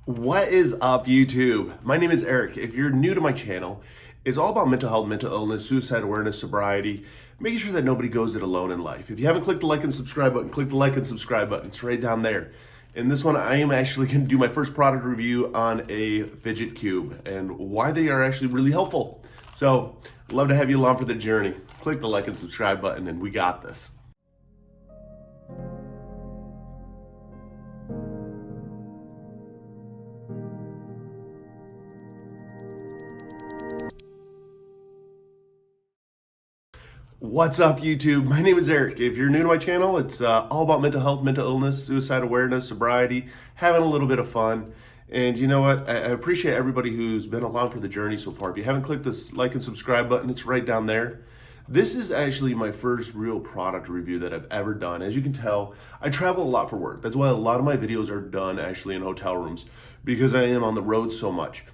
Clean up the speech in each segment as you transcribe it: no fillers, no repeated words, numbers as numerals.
What is up, YouTube? My name is Eric. If you're new to my channel, it's all about mental health, mental illness, suicide awareness, sobriety, making sure that nobody goes it alone in life. If you haven't clicked the like and subscribe button, click the like and subscribe button. It's right down there. In this one, I am actually going to do my first product review on a Fidget Cube and why they are actually really helpful. So, I'd love to have you along for the journey. Click the like and subscribe button and we got this. What's up, YouTube? My name is Eric. If you're new to my channel, it's all about mental health, mental illness, suicide awareness, sobriety, having a little bit of fun. And you know what? I appreciate everybody who's been along for the journey so far. If you haven't clicked this like and subscribe button, it's right down there. This is actually my first real product review that I've ever done. As you can tell, I travel a lot for work. That's why a lot of my videos are done actually in hotel rooms, because I am on the road so much.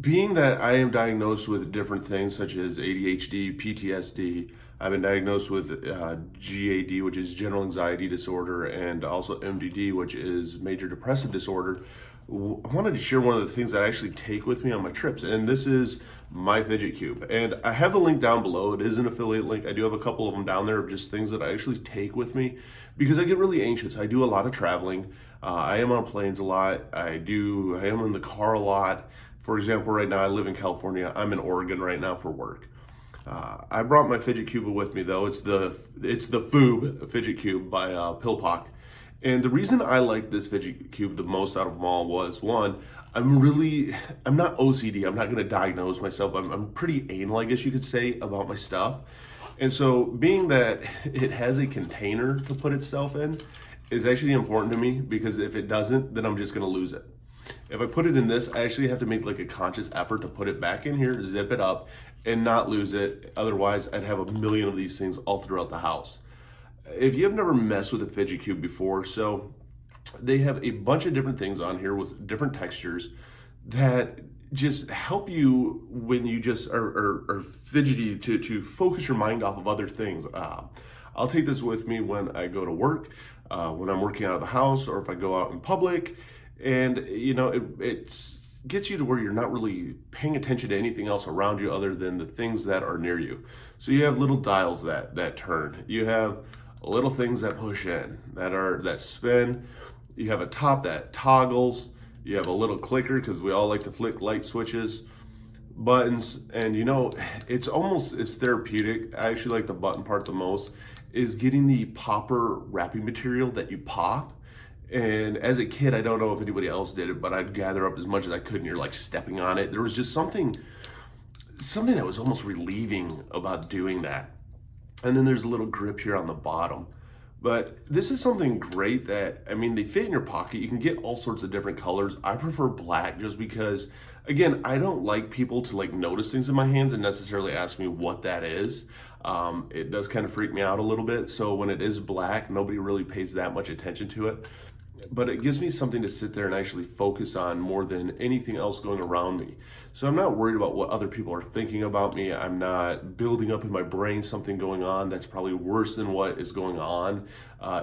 Being that I am diagnosed with different things such as ADHD, PTSD, I've been diagnosed with GAD, which is general anxiety disorder, and also MDD, which is major depressive disorder. I wanted to share one of the things that I actually take with me on my trips, and this is my Fidget Cube. And I have the link down below. It is an affiliate link. I do have a couple of them down there of just things that I actually take with me because I get really anxious. I do a lot of traveling. I am on planes a lot. I am in the car a lot. For example, right now I live in California. I'm in Oregon right now for work. I brought my Fidget Cube with me though. It's the Fube Fidget Cube by Pillpock. And the reason I like this Fidget Cube the most out of them all was, one, I'm not OCD. I'm not going to diagnose myself. I'm pretty anal, I guess you could say, about my stuff. And so being that it has a container to put itself in is actually important to me, because if it doesn't, then I'm just going to lose it. If I put it in this, I actually have to make like a conscious effort to put it back in here, zip it up, and not lose it. Otherwise, I'd have a million of these things all throughout the house. If you have never messed with a Fidget Cube before, so they have a bunch of different things on here with different textures that just help you when you just are fidgety to focus your mind off of other things. I'll take this with me when I go to work, when I'm working out of the house, or if I go out in public. And you know, it gets you to where you're not really paying attention to anything else around you other than the things that are near you. So you have little dials that turn. You have little things that push in, that spin. You have a top that toggles. You have a little clicker, because we all like to flick light switches, buttons, and you know, it's therapeutic. I actually like the button part the most, is getting the popper wrapping material that you pop. And as a kid, I don't know if anybody else did it, but I'd gather up as much as I could, and you're like stepping on it. There was just something that was almost relieving about doing that. And then there's a little grip here on the bottom. But this is something great that, I mean, they fit in your pocket. You can get all sorts of different colors. I prefer black just because, again, I don't like people to like notice things in my hands and necessarily ask me what that is. It does kind of freak me out a little bit. So when it is black, nobody really pays that much attention to it. But it gives me something to sit there and actually focus on more than anything else going around me. So I'm not worried about what other people are thinking about me. I'm not building up in my brain something going on that's probably worse than what is going on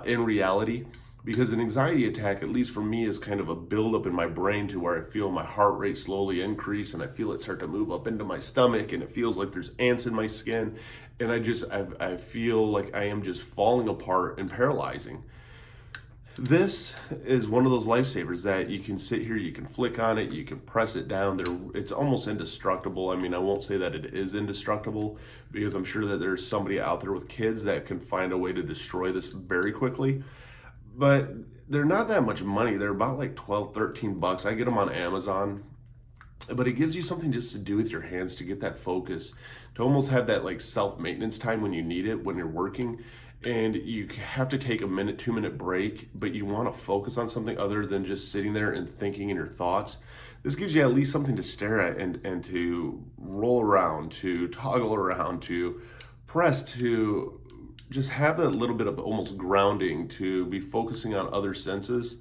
in reality. Because an anxiety attack, at least for me, is kind of a buildup in my brain to where I feel my heart rate slowly increase, and I feel it start to move up into my stomach, and it feels like there's ants in my skin. And I feel like I am just falling apart and paralyzing. This is one of those lifesavers that you can sit here, you can flick on it, you can press it down. It's almost indestructible. I mean, I won't say that it is indestructible, because I'm sure that there's somebody out there with kids that can find a way to destroy this very quickly. But they're not that much money. They're about like 12, 13 bucks. I get them on Amazon. But it gives you something just to do with your hands, to get that focus, to almost have that like self-maintenance time when you need it, when you're working. And you have to take a minute, 2-minute break, but you want to focus on something other than just sitting there and thinking in your thoughts. This gives you at least something to stare at and to roll around, to toggle around, to press, to just have that little bit of almost grounding, to be focusing on other senses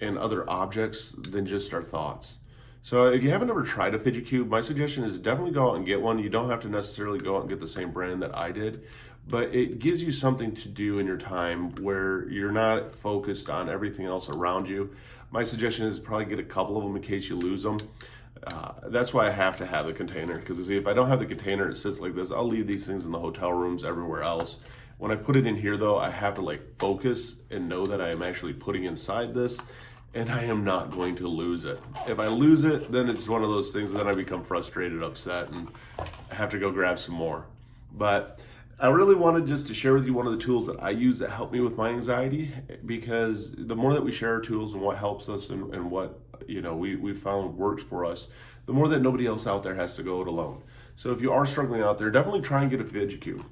and other objects than just our thoughts. So if you haven't ever tried a Fidget Cube, my suggestion is definitely go out and get one. You don't have to necessarily go out and get the same brand that I did, but it gives you something to do in your time where you're not focused on everything else around you. My suggestion is probably get a couple of them in case you lose them. That's why I have to have the container, because if I don't have the container, it sits like this. I'll leave these things in the hotel rooms everywhere else. When I put it in here though, I have to like focus and know that I am actually putting inside this, and I am not going to lose it. If I lose it, then it's one of those things that I become frustrated, upset, and I have to go grab some more. But I really wanted just to share with you one of the tools that I use that help me with my anxiety, because the more that we share our tools and what helps us and what we found works for us, the more that nobody else out there has to go it alone. So if you are struggling out there, definitely try and get a Fidget Cube.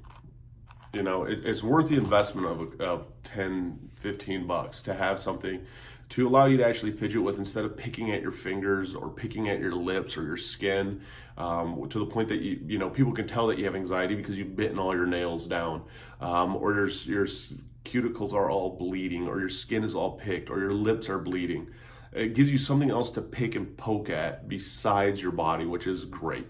It's worth the investment of 10, 15 bucks to have something to allow you to actually fidget with instead of picking at your fingers or picking at your lips or your skin, to the point that people can tell that you have anxiety because you've bitten all your nails down, or your cuticles are all bleeding, or your skin is all picked, or your lips are bleeding. It gives you something else to pick and poke at besides your body, which is great.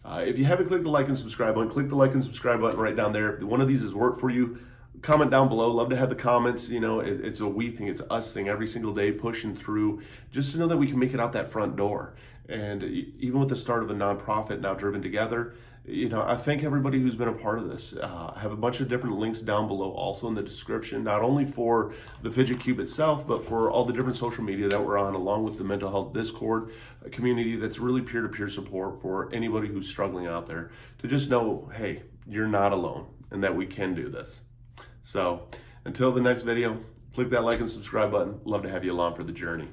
If you haven't clicked the like and subscribe button, click the like and subscribe button right down there. If one of these has worked for you, comment down below. Love to have the comments. It's a we thing, it's us thing every single day, pushing through just to know that we can make it out that front door. And even with the start of a nonprofit now driven together, I thank everybody who's been a part of this. I have a bunch of different links down below also in the description, not only for the Fidget Cube itself, but for all the different social media that we're on, along with the mental health Discord, a community that's really peer-to-peer support for anybody who's struggling out there, to just know, hey, you're not alone and that we can do this. So until the next video, click that like and subscribe button. Love to have you along for the journey.